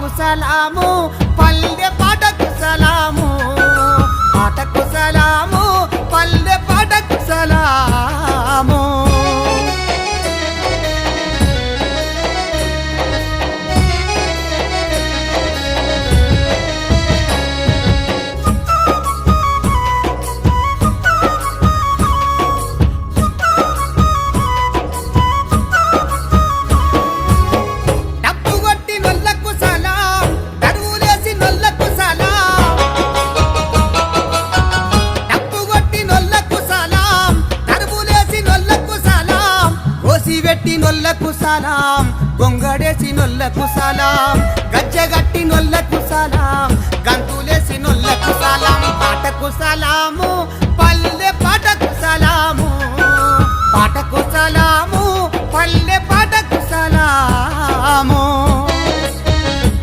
పాటకు సలాము పల్లె పాటకు సలాము పాటకు సలాము పల్లె పాటకు సలాము నొల్లకు సలాం గొంగడేసి నొల్లకు సలాం గజ్జగట్టి నొల్లకు సలాం గంతులేసి నొల్లకు సలాం పాటకు సలాము